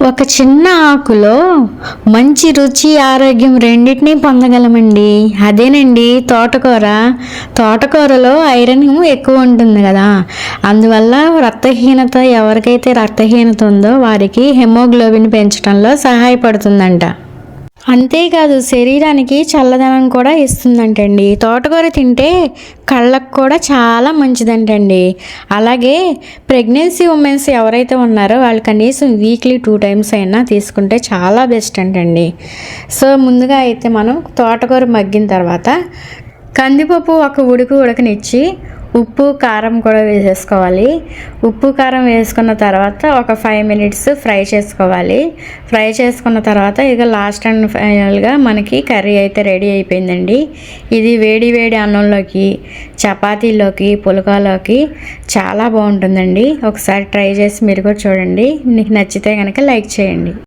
ఒక చిన్న ఆకులో మంచి రుచి ఆరోగ్యం రెండింటినీ పొందగలమండి. అదేనండి తోటకూర. తోటకూరలో ఐరన్ ఎక్కువ ఉంటుంది కదా, అందువల్ల రక్తహీనత ఎవరికైతే రక్తహీనత ఉందో వారికి హెమోగ్లోబిన్ పెంచడంలో సహాయపడుతుందంట. అంతేకాదు శరీరానికి చల్లదనం కూడా ఇస్తుందంటండి. తోటకూర తింటే కళ్ళకు కూడా చాలా మంచిదంటండి. అలాగే ప్రెగ్నెన్సీ ఉమెన్స్ ఎవరైతే ఉన్నారో వాళ్ళు కనీసం వీక్లీ 2 టైమ్స్ అయినా తీసుకుంటే చాలా బెస్ట్ అంటండి. సో ముందుగా అయితే మనం తోటకూర మగ్గిన తర్వాత కందిపప్పు ఒక ఉడకనిచ్చి ఉప్పు కారం కూడా వేసేసుకోవాలి. ఉప్పు కారం వేసుకున్న తర్వాత ఒక 5 మినిట్స్ ఫ్రై చేసుకోవాలి. ఫ్రై చేసుకున్న తర్వాత ఇక లాస్ట్ అండ్ ఫైనల్గా మనకి కర్రీ అయితే రెడీ అయిపోయిందండి. ఇది వేడి వేడి అన్నంలోకి, చపాతీలోకి, పుల్కాలోకి చాలా బాగుంటుందండి. ఒకసారి ట్రై చేసి మీరు కూడా చూడండి. మీకు నచ్చితే కనుక లైక్ చేయండి.